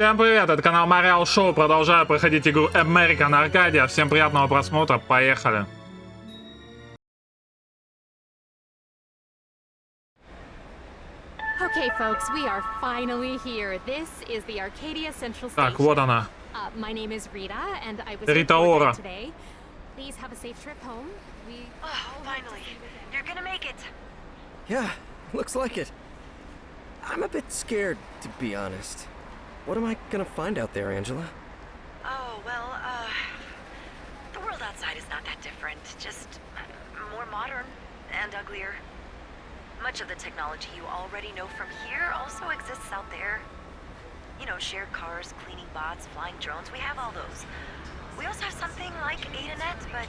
Всем привет, это канал MaryaoShow, продолжаю проходить игру American Arcadia. Всем приятного просмотра, поехали. Okay, folks, we are finally here. This is the Arcadia Central Station. Так, вот она. My name is Rita, and I was Rita Ora. today. Please have a safe trip home. Finally, you're gonna make it. Yeah, looks like it. I'm a bit scared, to be honest. What am I gonna find out there, Angela? Oh, well, the world outside is not that different. Just more modern and uglier. Much of the technology you already know from here also exists out there. You know, shared cars, cleaning bots, flying drones, we have all those. We also have something like Adanet, but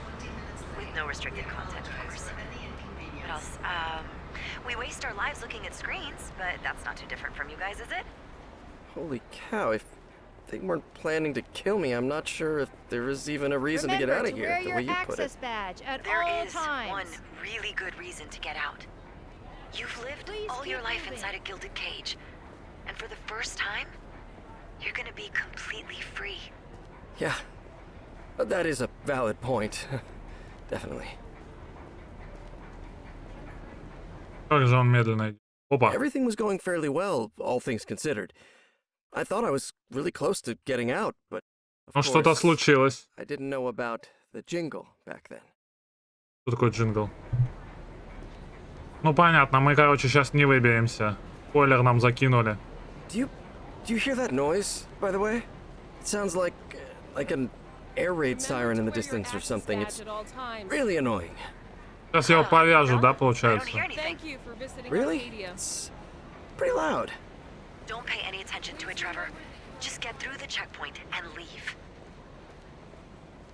with no restricted content, of course. What else? We waste our lives looking at screens, but that's not too different from you guys, is it? Holy cow, if they weren't planning to kill me, I'm not sure if there is even a reason to get out of here, the way you put it. Badge at There all is times. one really good reason to get out. You've lived all your life inside a gilded cage, and for the first time, you're gonna be completely free. Yeah, that is a valid point. Definitely. Как же он медленно идет. Опа. Everything was going fairly well, all things considered. I thought I was really close to getting out, but of Ну что-то course, случилось. I didn't know about the jingle back then. Что такое джингл? Ну понятно, мы, короче, сейчас не выберемся. Спойлер нам закинули. Do you hear that noise, by the way? It sounds like an air raid siren in the distance or something. It's really annoying. Сейчас я его повяжу, да, I don't получается? hear anything. Thank you for visiting Really? Arcadia. It's pretty loud. Don't pay any attention to it, Trevor. Just get through the checkpoint and leave.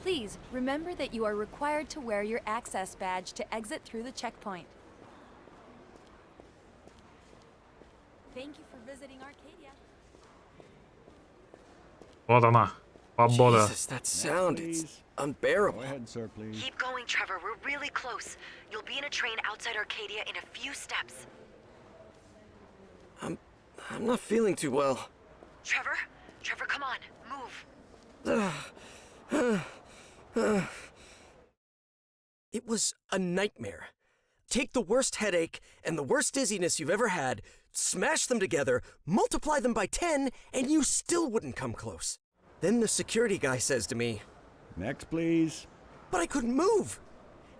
Please, remember that you are required to wear your access badge to exit through the checkpoint. Thank you for visiting Arcadia. Вот она. Свобода. Jesus, that sound, it's unbearable. Go ahead, sir, please. Keep going, Trevor. We're really close. You'll be in a train outside Arcadia in a few steps. I'm not feeling too well. Trevor? Trevor, come on. Move. It was a nightmare. Take the worst headache and the worst dizziness you've ever had, smash them together, multiply them by 10, and you still wouldn't come close. Then the security guy says to me, Next, please. but I couldn't move.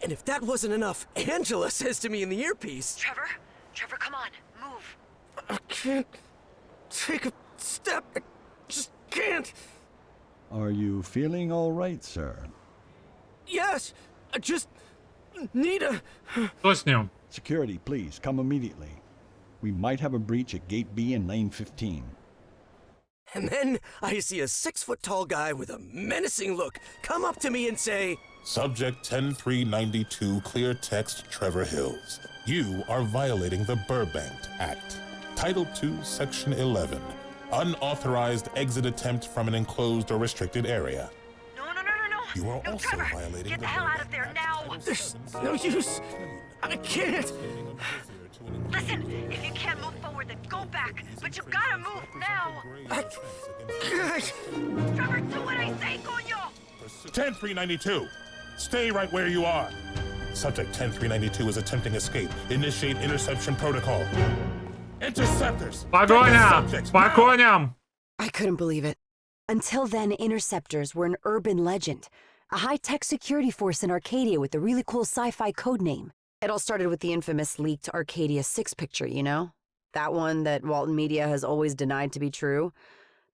And if that wasn't enough, Angela says to me in the earpiece, Trevor? Trevor, come on. Move. I can't take a step. I just can't. Are you feeling all right, sir? Yes, I just need a... Что с ним? Security, please, come immediately. We might have a breach at Gate B in Lane 15. And then I see a 6-foot-tall guy with a menacing look come up to me and say, Subject 10392, clear text, Trevor Hills. You are violating the Burbank Act. Title 2, Section 11. Unauthorized exit attempt from an enclosed or restricted area. No. You are No, also Trevor, violating get the the hell out Burbank of there Act. now. Title There's 7, no use. I can't. Listen, if you can't move forward, then go back. But you gotta move now. Trevor, do what I say, coño. 10392. Stay right where you are. Subject 10392 is attempting escape. Initiate interception protocol. Interceptors! Погоня! По коням! I couldn't believe it. Until then, interceptors were an urban legend. A high-tech security force in Arcadia with a really cool sci-fi code name. It all started with the infamous leaked Arcadia 6 picture, you know? That one that Walton Media has always denied to be true.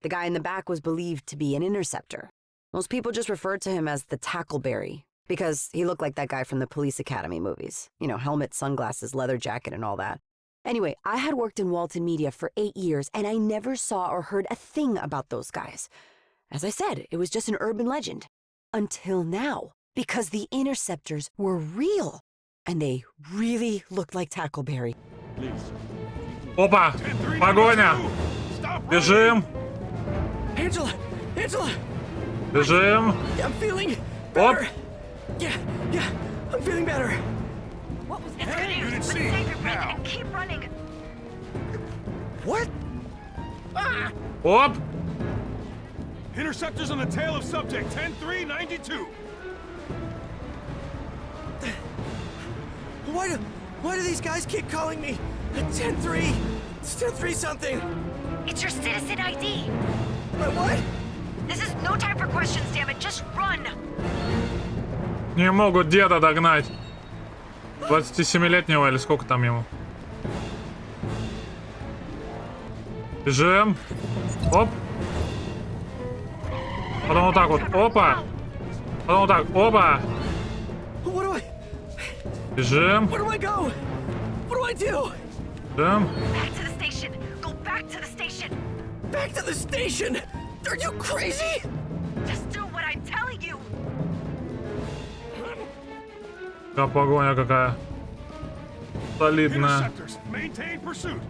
The guy in the back was believed to be an interceptor. Most people just referred to him as the Tackleberry, because he looked like that guy from the Police Academy movies. You know, helmet, sunglasses, leather jacket, and all that. Anyway, I had worked in Walton Media for 8 years, and I never saw or heard a thing about those guys. As I said, it was just an urban legend. Until now, because the interceptors were real, and they really looked like Tackleberry. Please. Опа! Погоня! Бежим! Angela! Бежим! I'm feeling Оп! better. Yeah, I'm feeling better. What was It's that? good news, but save your breath and keep running. What? Оп! Interceptors on the tail of subject 10-3-92. Why do these guys keep calling me 10-3? It's 10-3 something. It's your citizen ID. My what? This is no time for questions, damn it. Just run. Не могут деда догнать. 27-летнего или сколько там ему. Бежим. Оп. Потом вот так вот. Опа. Потом вот так. Опа. Бежим. Where do I go? What do I do? Бежим. Back to the station. Go back to the station. Back to the station? Are you crazy? Just do what I'm telling you. Какая погоня какая. Солидная. Interceptors, maintain pursuit.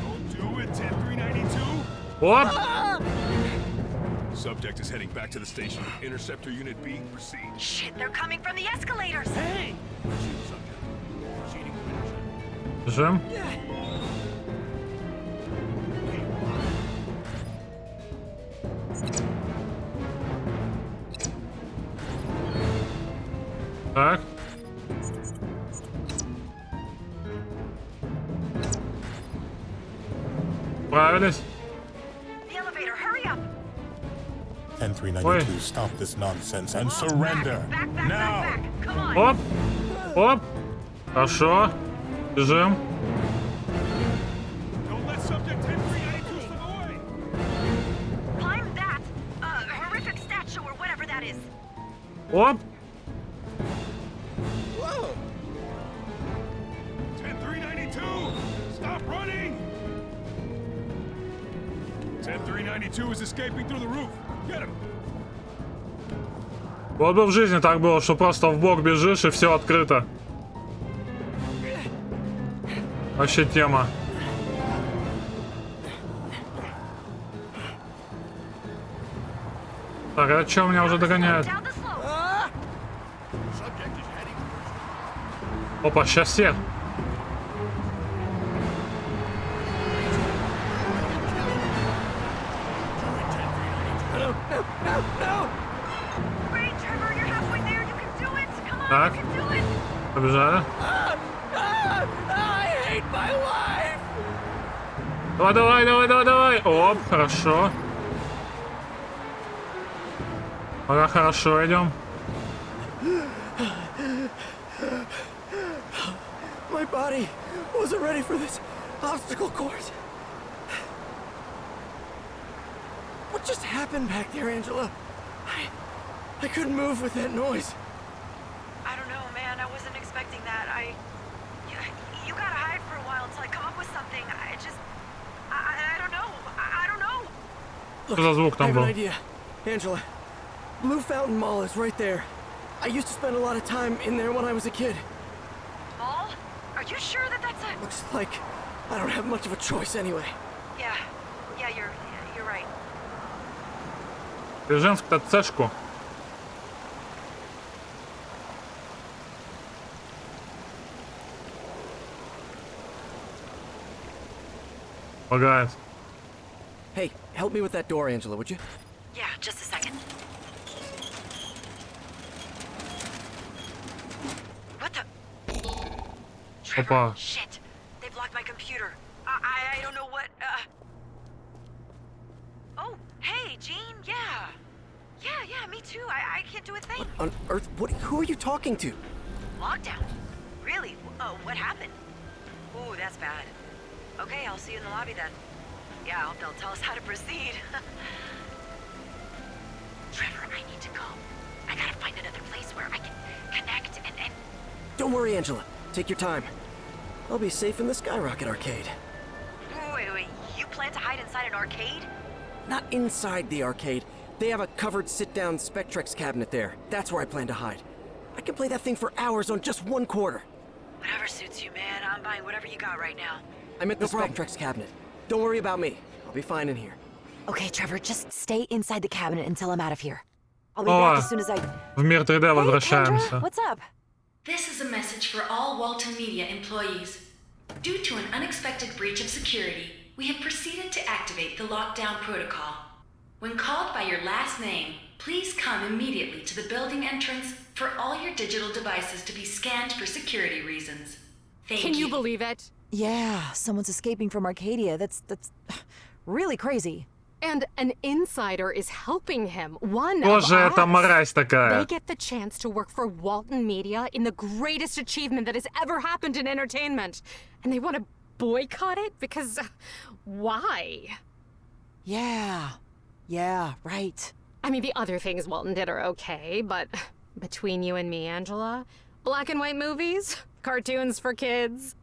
Don't do it, 10-3-92. Оп. Subject is heading back to the station. Interceptor unit B, proceed. Shit, they're coming from the escalators. Hey! Бежим. Так. Справились. The elevator, hurry up. 10-3-92, stop this nonsense and surrender. Now! Back. Come on. Оп. Оп. Хорошо. Бежим. Don't let subject 10-3-92 slip away. Climb that horrific statue or whatever that is. Оп. Whoa! 10-3-92, stop running. 10-3-92 is escaping through the roof. Get him. Вот бы в жизни так было, что просто в бок бежишь и все открыто. Вообще тема. Так, а что меня уже догоняют? Down the slope. Опа, сейчас все. Great, Trevor, you're halfway there. You can do it. Come on, Так. you can do it. Побежали. I hate my life! Давай, давай, давай, давай, давай. Оп, хорошо. Пока хорошо идем. My body wasn't ready for this obstacle course. What just happened back there, Angela? I couldn't move with that noise. I don't know, man. I wasn't expecting that. You gotta hide for a while until I come up with something. I don't know. I don't know. Что за звук I там have an был? idea. Angela, Blue Fountain Mall is right there. I used to spend a lot of time in there when I was a kid. Mall? Are you sure that that's a... Looks like I don't have much of a choice anyway. Yeah, you're right. Бежим в ТЦшку. Лагает. Hey, help me with that door, Angela, would you? Yeah, just a second. What the... Trevor, Опа. shit. They blocked my computer. I don't know what, Oh, hey, Jean, yeah. Yeah, me too. I can't do a thing. On Earth, who are you talking to? Lockdown? Really? What happened? Ooh, that's bad. Okay, I'll see you in the lobby then. Yeah, I hope they'll tell us how to proceed. Trevor, I need to go. I gotta find another place where I can connect and... Don't worry, Angela. Take your time. I'll be safe in the Skyrocket arcade. Wait. You plan to hide inside an arcade? Not inside the arcade. They have a covered sit-down Spectrex cabinet there. That's where I plan to hide. I can play that thing for hours on just one quarter. Whatever suits you, man. I'm buying whatever you got right now. I'm at the Spectrex cabinet. Don't worry about me. I'll be fine in here. Okay, Trevor, just stay inside the cabinet until I'm out of here. I'll be О, back as soon as I... в мир 3D Hey, возвращаемся. Kendra, what's up? This is a message for all Walton Media employees. Due to an unexpected breach of security, we have proceeded to activate the lockdown protocol. When called by your last name, please come immediately to the building entrance for all your digital devices to be scanned for security reasons. Thank you. Can you believe it? Yeah, someone's escaping from Arcadia. That's really crazy. And an insider is helping him. One Боже, of это us. мразь такая. They get the chance to work for Walton Media in the greatest achievement that has ever happened in entertainment. And they want to boycott it because why? Yeah, right. I mean, the other things Walton did are okay, but between you and me, Angela, black and white movies, cartoons for kids.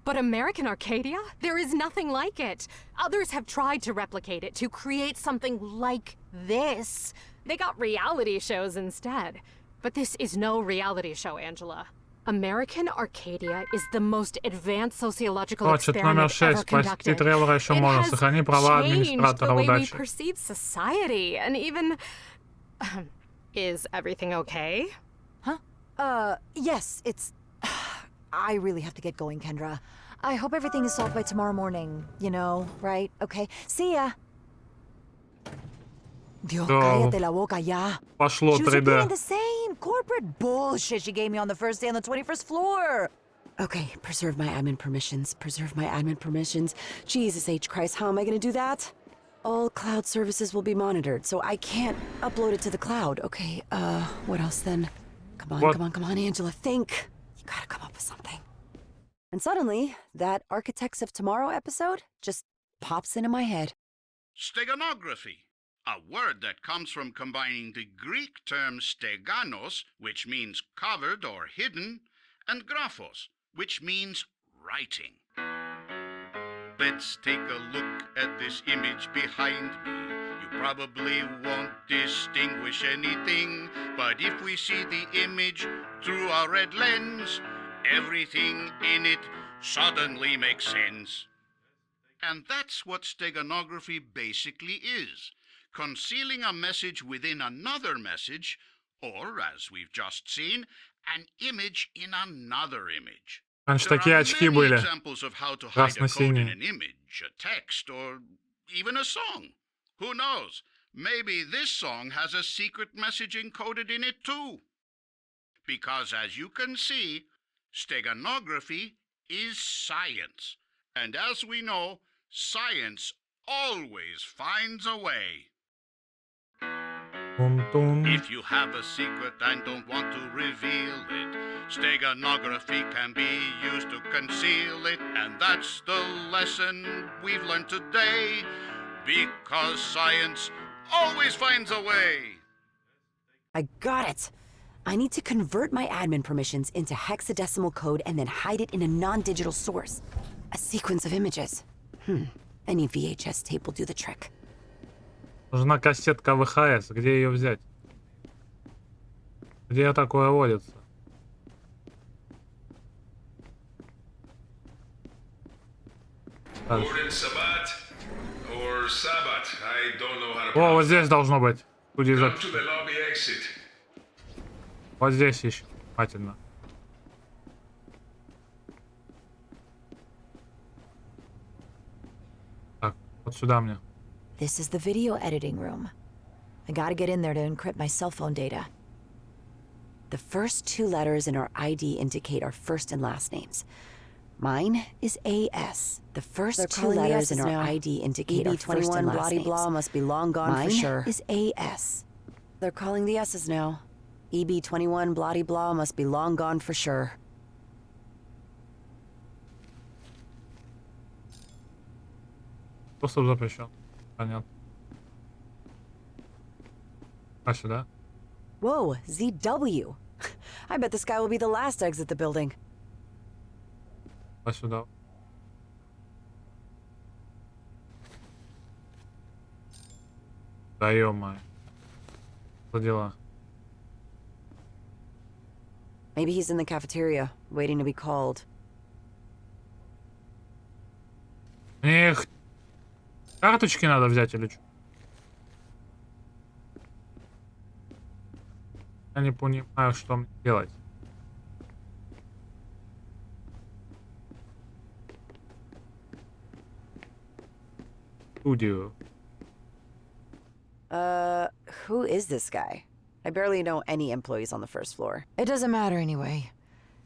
But American Arcadia? There is nothing like it. Others have tried to replicate it, to create something like this. They got reality shows instead. But this is no reality show, Angela. American Arcadia is the most advanced sociological experiment ever conducted. It has changed the way we perceive society, and even... Is everything okay? Huh? Yes, it's... I really have to get going, Kendra. I hope everything is solved by tomorrow morning, you know, right? Okay, see ya. Dios, cállate la boca ya. Пошло 3D. She was repeating the same corporate bullshit she gave me on the first day on the 21st floor. Okay, preserve my admin permissions. Jesus H. Christ, how am I gonna do that? All cloud services will be monitored, so I can't upload it to the cloud. Okay, what else then? Come on, Angela, think. You gotta come up with something. And suddenly, that Architects of Tomorrow episode just pops into my head. Steganography, a word that comes from combining the Greek term steganos, which means covered or hidden, and graphos, which means writing. Let's take a look at this image behind me. You probably won't distinguish anything, but if we see the image through a red lens, everything in it suddenly makes sense. And that's what steganography basically is. Concealing a message within another message, or, as we've just seen, an image in another image. Раньше There такие are очки many были. examples of how to hide a code in Красно-синие. an image, a text, or even a song. Who knows? Maybe this song has a secret message encoded in it too. Because as you can see, steganography is science. And as we know, science always finds a way. If you have a secret and don't want to reveal it, steganography can be used to conceal it. And that's the lesson we've learned today. Because science always finds a way. I got it. I need to convert my admin permissions into hexadecimal code and then hide it in a non-digital source. A sequence of images. Any VHS tape will do the trick. Нужна кассетка ВХС. Где ее взять? Где такое водится? О, вот здесь должно быть. Студия записи. Вот здесь ищем. Внимательно. Так, вот сюда мне. This is the video editing room. I gotta get in there to encrypt my cell phone data. The first two letters in our ID indicate our first and last names. Mine is AS. The first two letters in our ID indicate our first and last names. Blah must be long gone for sure. Mine is AS. They're calling the S's now. EB21 bloody blah must be long gone for sure. Доступ запрещен. Понятно. А сюда? Whoa, ZW. I bet this guy will be the last to exit the building. А сюда. Да ё-моё. Что дела? Maybe he's in the cafeteria, waiting to be called. Мне их карточки надо взять или что? Я не понимаю, что мне делать. Studio. Who is this guy? I barely know any employees on the first floor. It doesn't matter anyway.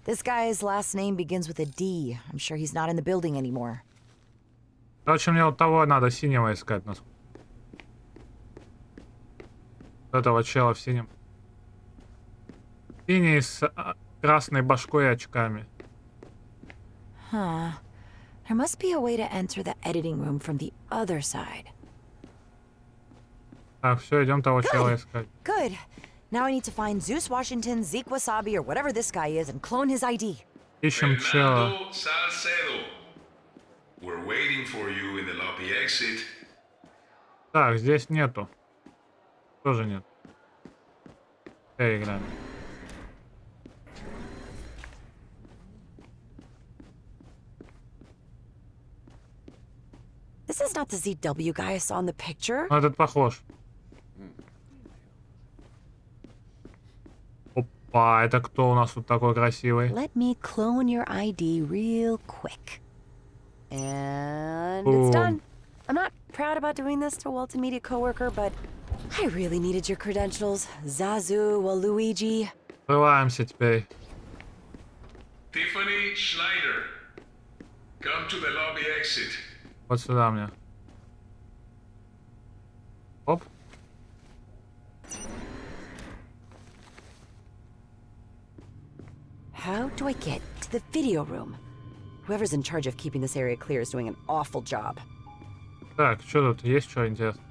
This guy's last name begins with a D. I'm sure he's not in the building anymore. Короче, мне вот того надо синего искать. Этого чела в синем. Синий с красной башкой и очками. Huh. There must be a way to enter the editing room from the other side. Так, все, идем того чела искать. Good. Now I need to find Zeus Washington, Zeke Wasabi, or whatever this guy is, and clone his ID. Ищем чела. We're waiting for you in the lobby exit. Так, здесь нету. Тоже нет. Играем. This is not the ZW guy I saw in the picture. Ну, этот похож. Опа, это кто у нас тут такой красивый? Let me clone your ID real quick. And it's done. I'm not proud about doing this to a multimedia coworker, but I really needed your credentials. Zazu, Waluigi. Открываемся теперь. Tiffany Schneider. Come to the lobby exit. Вот сюда мне. Оп. How do I get to the video room? Whoever's in charge of keeping this area clear is doing an awful job. Так, что тут? Есть что интересно?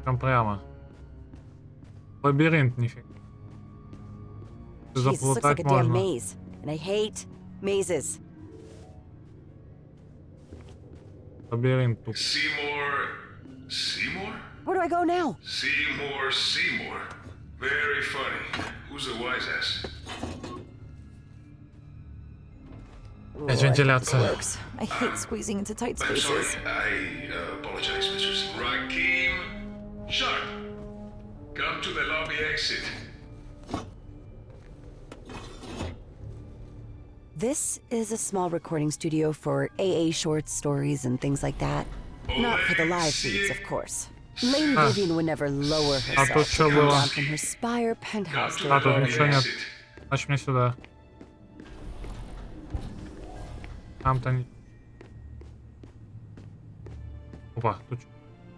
Там прямо. Лабиринт, нифига. Jesus, looks like a damn maze. And I hate mazes. Лабиринт тут. Seymour? Where do I go now? Seymour. Very funny. Who's the wise ass? Вентиляция. I hate squeezing into tight spaces. I'm sorry. I apologize, Mr. Rakim. Sharp. Come to the lobby exit. This is a small recording studio for AA short stories and things like that. Not for the live feeds, of course. Lady Vivian would never lower herself to come down from her spire penthouse to Тут record ничего нет. it. Значит, мне сюда. Там-то не... Опа, тут что?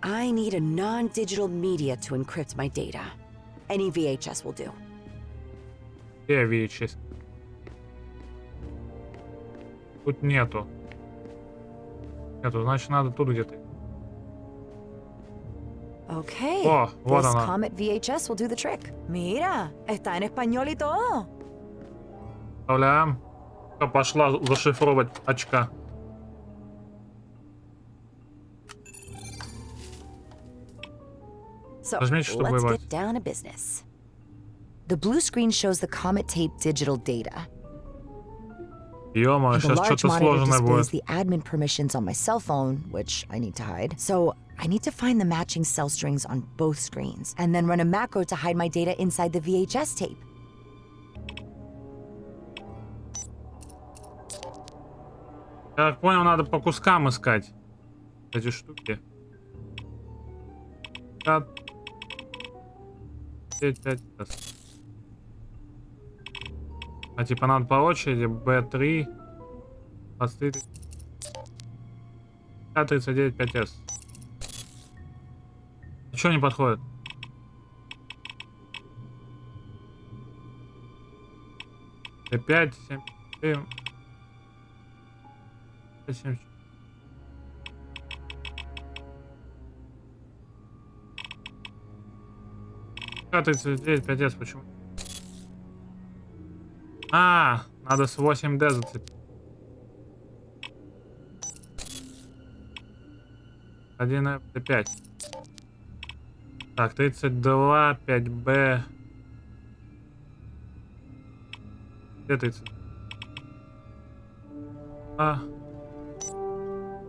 I need a non-digital media to encrypt my data. Any VHS will do. Где VHS? Тут нету. Значит, надо тут где-то. Okay. О, вот This она. Comet VHS will do the trick. Mira, está en español y todo. Вставляем. Пошла зашифровывать очка. So, Нажмите, чтобы let's воевать. get down to business. The blue screen shows the Comet tape digital data. Ё-моё, And the сейчас large что-то monitor сложное displays будет. the admin permissions on my cell phone, which I need to hide. So I need to find the matching cell strings on both screens, and then run a macro to hide my data inside the VHS tape. Я так понял, надо по кускам искать эти штуки. 5. А типа надо по очереди B3, 23, 39, 5S. Ничего не подходит. P5, 7, 7, 7. К39, 5S, почему? Надо с 8D зацепить. 1F5. Так, 32, 5B. Где 30?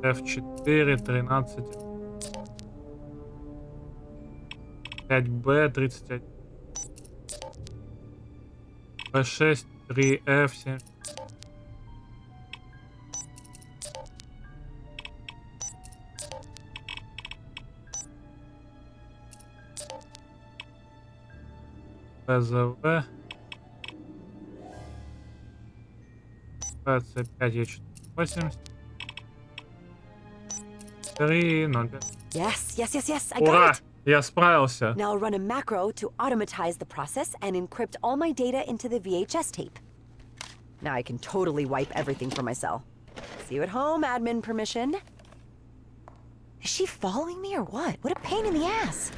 F4, 13. 5B, 31. B6, 3F, 7. ПЗВ. ПЦ5 Е480. 3:05. Yes, I got Ура! it! Я справился. Now I'll run a macro to automatize the process and encrypt all my data into the VHS tape. Now I can totally wipe everything from my cell. See you at home, admin permission. Is she following me or what? What a pain in the ass.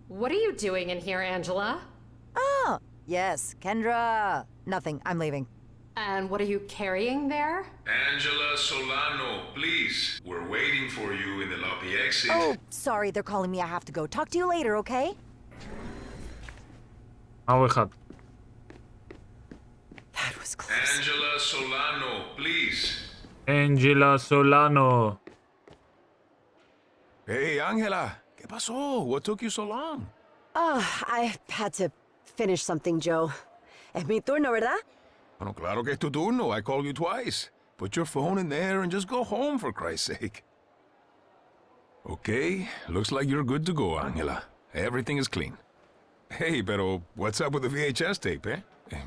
What are you doing in here, Angela? Oh, yes, Kendra. Nothing, I'm leaving. And what are you carrying there? Angela Solano, please. We're waiting for you in the lobby exit. Oh, sorry, they're calling me. I have to go. Talk to you later, okay? На выход. That was close. Angela Solano, please. Angela Solano. Hey, Angela. ¿Qué pasó? What took you so long? Oh, I had to finish something, Joe. Es mi turno, ¿verdad? Bueno, claro que es tu turno. I called you twice. Put your phone in there and just go home, for Christ's sake. Okay, looks like you're good to go, Angela. Everything is clean. Hey, pero what's up with the VHS tape, eh?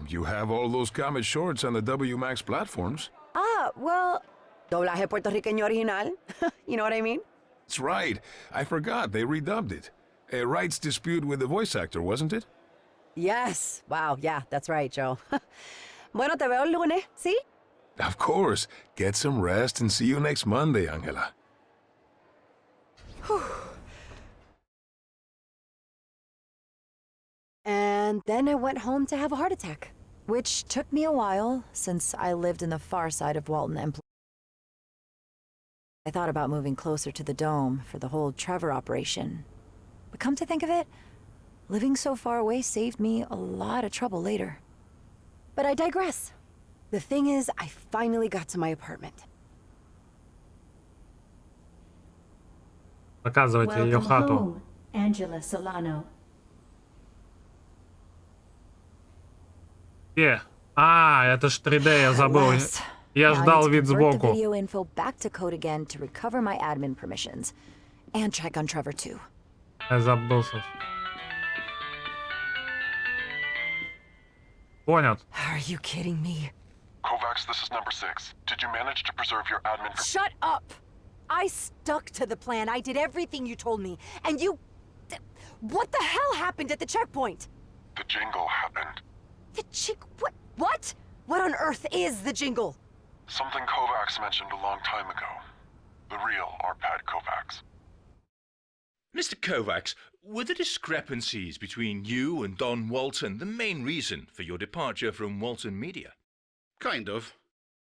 You have all those comic shorts on the WMAX platforms. Ah, well, doblaje puertorriqueño original. You know what I mean? That's right. I forgot. They redubbed it. A rights dispute with the voice actor, wasn't it? Yes. Wow, yeah, that's right, Joe. Bueno, te veo el lunes, ¿sí? Of course. Get some rest and see you next Monday, Angela. And then I went home to have a heart attack, which took me a while since I lived in the far side of Walton and I thought about moving closer to the dome for the whole Trevor operation. But come to think of it, living so far away saved me a lot of trouble later. But I digress. The thing is, I finally got to my apartment. Показывайте ее хату. Angela Solano. Где? А, это ж 3D, я забыл. Я ждал вид сбоку. Video info back to code again to recover my admin permissions and check on Trevor too. Я забылся. Понял. Are you kidding me? Kovacs, this is number 6. Did you manage to preserve your admin? Shut up! I stuck to the plan. I did everything you told me. And you... What the hell happened at the checkpoint? The jingle happened. The what? What? What on earth is the jingle? Something Kovacs mentioned a long time ago. The real Arpad Kovacs. Mr. Kovacs, were the discrepancies between you and Don Walton the main reason for your departure from Walton Media? Kind of.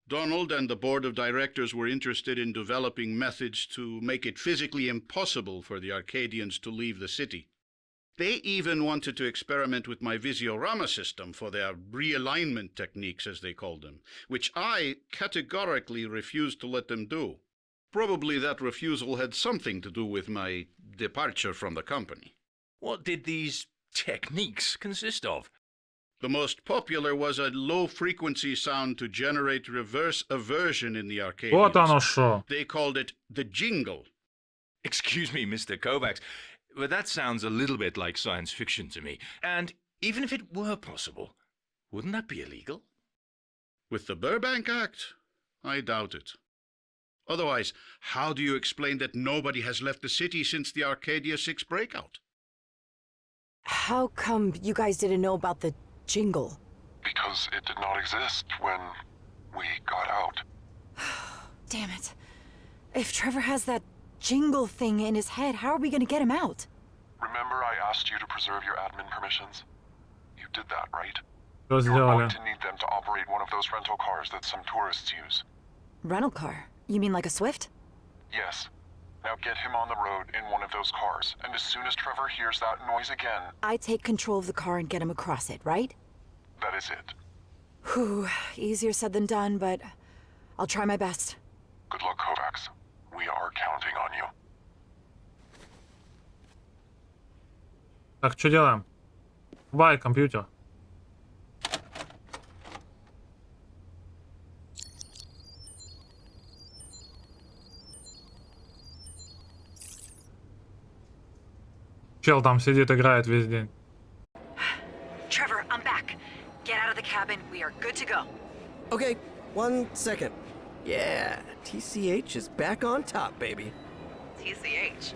Donald and the board of directors were interested in developing methods to make it physically impossible for the Arcadians to leave the city. They even wanted to experiment with my Visiorama system for their realignment techniques, as they called them, which I categorically refused to let them do. Probably that refusal had something to do with my departure from the company. What did these techniques consist of? The most popular was a low-frequency sound to generate reverse aversion in the Arcadians. Вот оно что. They called it the jingle. Excuse me, Mr. Kovacs, but that sounds a little bit like science fiction to me. And even if it were possible, wouldn't that be illegal? With the Burbank Act? I doubt it. Otherwise, how do you explain that nobody has left the city since the Arcadia 6 breakout? How come you guys didn't know about the jingle? Because it did not exist when we got out. Damn it. If Trevor has that jingle thing in his head, how are we gonna get him out? Remember I asked you to preserve your admin permissions? You did that, right? Что You're going сделали? to need them to operate one of those rental cars that some tourists use. Rental car? You mean like a Swift? Yes. Now get him on the road in one of those cars, and as soon as Trevor hears that noise again... I take control of the car and get him across it, right? That is it. Whew, easier said than done, but I'll try my best. Good luck, Kovacs. We are counting on you. Так, что делаем? Бай, компьютер. Чел там сидит, играет весь день. to go. Okay, 1 second. Yeah, TCH is back on top, baby. TCH.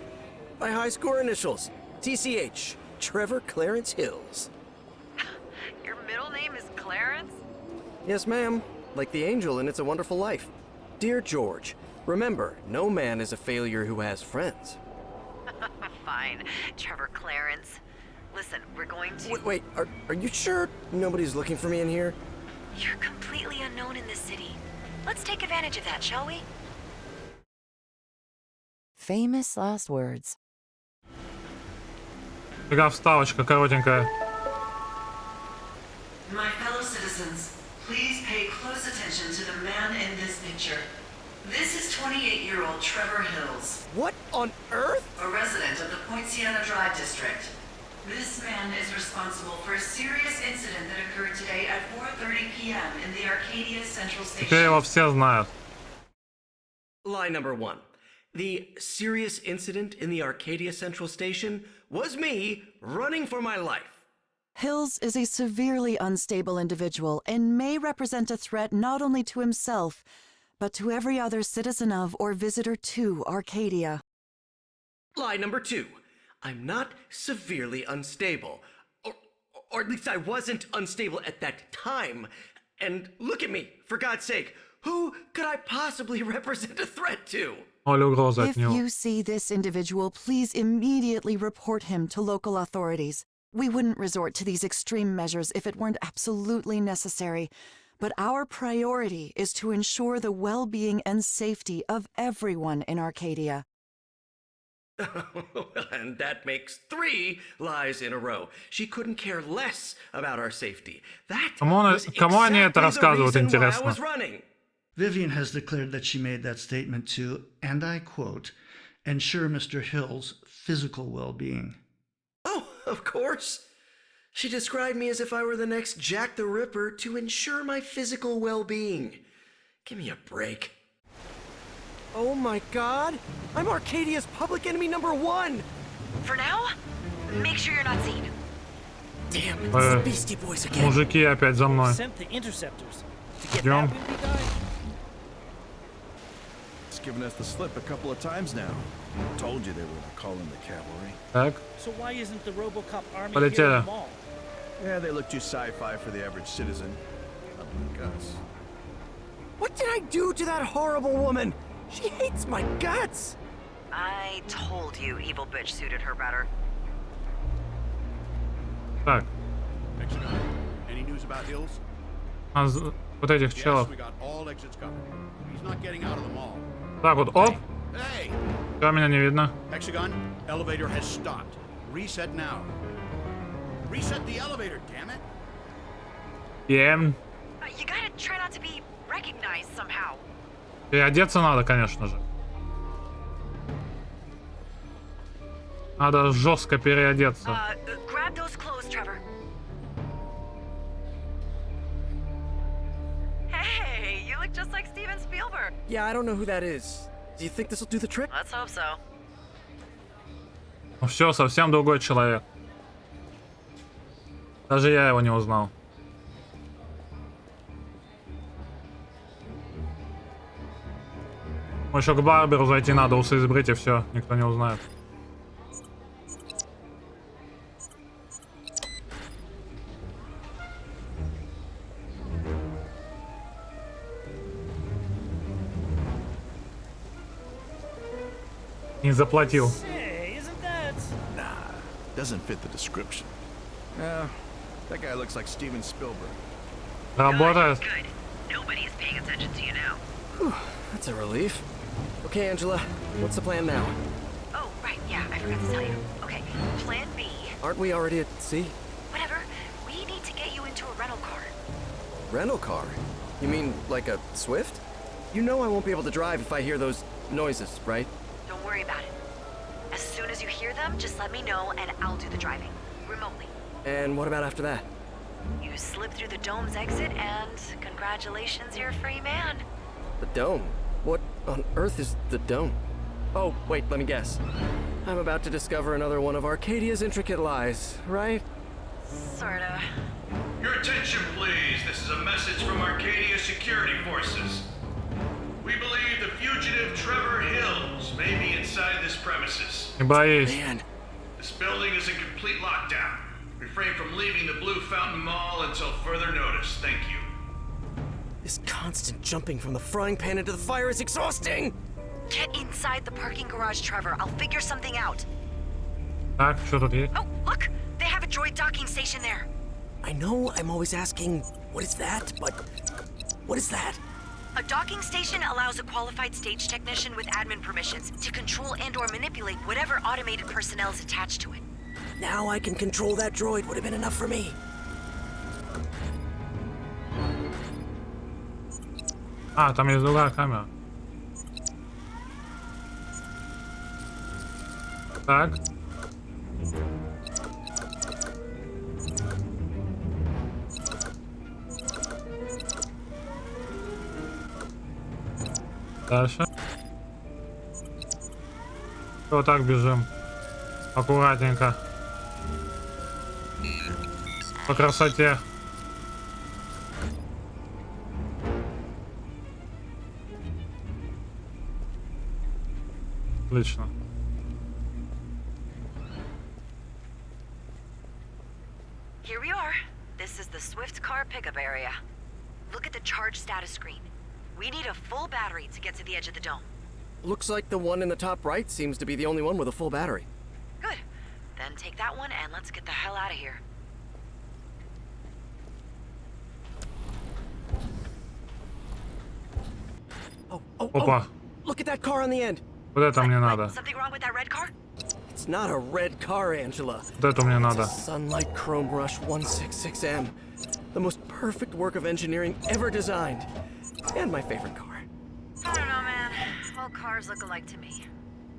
My high score initials. TCH. Trevor Clarence Hills. Your middle name is Clarence? Yes, ma'am. Like the angel in It's a Wonderful Life. Dear George, remember, no man is a failure who has friends. Fine, Trevor Clarence. Listen, we're going to... Wait, are you sure nobody's looking for me in here? You're completely unknown in this city. Let's take advantage of that, shall we? Famous last words. Такая вставочка коротенькая. My fellow citizens, please pay close attention to the man in this picture. This is 28-year-old Trevor Hills. What on earth? A resident of the Point Siena Drive district. This man is responsible for a serious incident that occurred today at 4:30 p.m. in the Arcadia Central Station. Теперь его все знают. Lie number 1. The serious incident in the Arcadia Central Station was me running for my life. Hills is a severely unstable individual and may represent a threat not only to himself, but to every other citizen of or visitor to Arcadia. Lie number 2. I'm not severely unstable. Or at least I wasn't unstable at that time. And look at me, for God's sake. Who could I possibly represent a threat to? If you see this individual, please immediately report him to local authorities. We wouldn't resort to these extreme measures if it weren't absolutely necessary, but our priority is to ensure the well-being and safety of everyone in Arcadia. And that makes 3 lies in a row. She couldn't care less about our safety. That was exactly the reason why I was running. Vivian has declared that she made that statement to, and I quote, ensure Mr. Hill's physical well-being. Oh, of course. She described me as if I were the next Jack the Ripper to ensure my physical well-being. Give me a break. Oh my God! I'm Arcadia's public enemy number 1! For now, make sure you're not seen. Damn, it's the Beastie Boys again. Мужики опять за мной. Идем. It's given us the slip a couple of times now. Told you they were calling the cavalry. Так. So why isn't the RoboCop army Полетели. here at the mall? Yeah, they look too sci-fi for the average citizen. Unlike us. What did I do to that horrible woman? She hates my guts! I told you evil bitch suited her better. Так. Any news about Hills? Вот этих челов. Yes, we got all exits covered. He's not getting out of the mall. Так вот, оп. Hey! Всё, меня не видно. Hexagon, elevator has stopped. Reset now. Reset the elevator, damn it! You gotta try not to be recognized somehow. Переодеться надо, конечно же. Надо жестко переодеться. Grab those clothes, Trevor. Hey, you look just like Steven Spielberg. Yeah, I don't know who that is. Do you think this will do the trick? Let's hope so. Ну все, совсем другой человек. Даже я его не узнал. Еще к барберу зайти надо, усы избрить и все, никто не узнает. Не заплатил. Nah, doesn't fit the description. That guy looks like Steven Spielberg. Работает. Good. Nobody's paying attention to you now. Whew, that's a relief. Okay, Angela, what's the plan now? Oh, right, yeah, I forgot to tell you. Okay, plan B. Aren't we already at sea? Whatever. We need to get you into a rental car. Rental car? You mean like a Swift? You know I won't be able to drive if I hear those noises, right? Don't worry about it. As soon as you hear them, just let me know and I'll do the driving. Remotely. And what about after that? You slip through the dome's exit and congratulations, you're a free man. The dome? What on earth is the dome? Oh, wait, let me guess. I'm about to discover another one of Arcadia's intricate lies, right? Sorta. Your attention, please. This is a message from Arcadia security forces. We believe the fugitive Trevor Hills may be inside this premises. Man. This building is in complete lockdown. Refrain from leaving the Blue Fountain Mall until further notice. Thank you. This constant jumping from the frying pan into the fire is exhausting! Get inside the parking garage, Trevor. I'll figure something out. Так, что тут есть? Oh, look! They have a droid docking station there. I know I'm always asking, what is that? But what is that? A docking station allows a qualified stage technician with admin permissions to control and/or manipulate whatever automated personnel is attached to it. Now I can control that droid would have been enough for me. А, там есть другая камера. Так. Дальше. Вот так бежим. Аккуратненько. По красоте. Отлично. Here we are. This is the Swift car pickup area. Look at the charge status screen. We need a full battery to get to the edge of the dome. Looks like the one in the top right seems to be the only one with a full battery. Good. Then take that one and let's get the hell out of here. Опа. Look at that car on the end. Вот это мне надо. Something wrong with that red car? It's not a red car, Angela. Вот это мне надо. It's a Sunlight Chrome Rush 166M. The most perfect work of engineering ever designed. And my favorite car. I don't know, man. All cars look alike to me.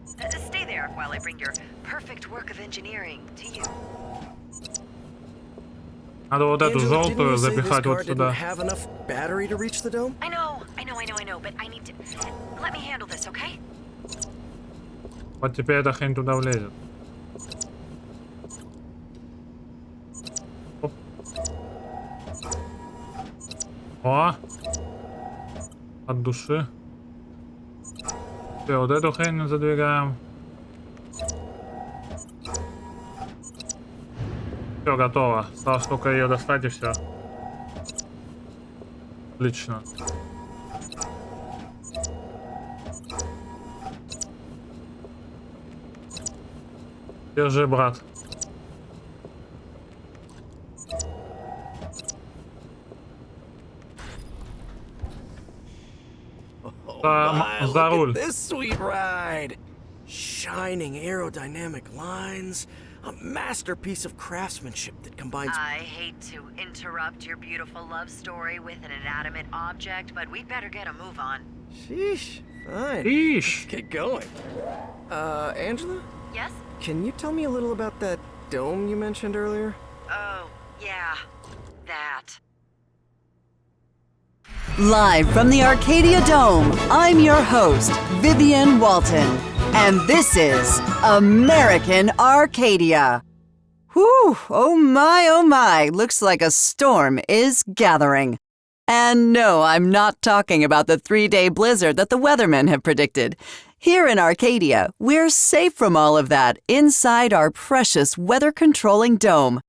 Stay there while I bring your perfect work of engineering to you. Надо вот эту желтую запихать вот сюда. Have enough battery to reach the dome? I know, but I need to... Let me handle this, okay? Вот теперь эта хрень туда влезет. Оп. О! От души. Все, вот эту хрень задвигаем. Все, готово. Осталось только ее достать и все. Отлично. Держи, брат. За руль. This sweet ride. Shining aerodynamic lines. A masterpiece of craftsmanship that combines... I hate to interrupt your beautiful love story with an inanimate object, but we'd better get a move on. Sheesh. Fine. Sheesh. Let's get going. Angela? Yes? Can you tell me a little about that dome you mentioned earlier? Oh, yeah. That. Live from the Arcadia Dome, I'm your host, Vivian Walton. And this is American Arcadia. Whew, oh my, looks like a storm is gathering. And no, I'm not talking about the 3-day blizzard that the weathermen have predicted. Here in Arcadia, we're safe from all of that inside our precious weather-controlling dome.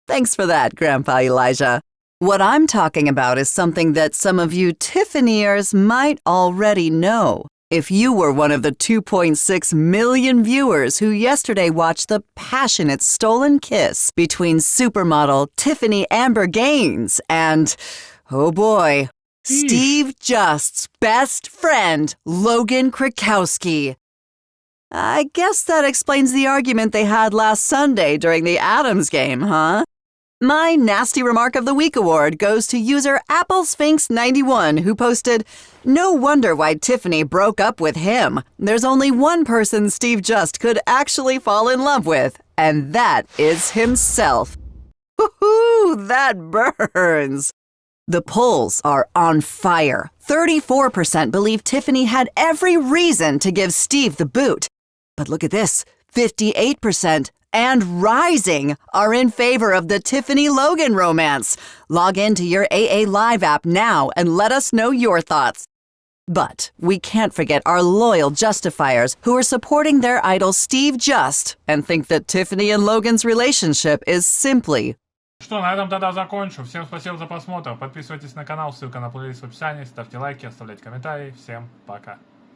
Thanks for that, Grandpa Elijah. What I'm talking about is something that some of you Tiffanyers might already know. If you were one of the 2.6 million viewers who yesterday watched the passionate stolen kiss between supermodel Tiffany Amber Gaines and, oh boy, Steve Just's best friend, Logan Krakowski. I guess that explains the argument they had last Sunday during the Adams game, huh? My Nasty Remark of the Week award goes to user AppleSphinx91, who posted, "No wonder why Tiffany broke up with him. There's only one person Steve Just could actually fall in love with, and that is himself." Woohoo, that burns. The polls are on fire. 34% believe Tiffany had every reason to give Steve the boot. But look at this, 58% and rising are in favor of the Tiffany Logan romance. Log into your AA Live app now and let us know your thoughts. But we can't forget our loyal Justifiers who are supporting their idol Steve Just and think that Tiffany and Logan's relationship is simply... Что, на этом тогда закончу. Всем спасибо за просмотр. Подписывайтесь на канал, ссылка на плейлист в описании. Ставьте лайки, оставляйте комментарии. Всем пока.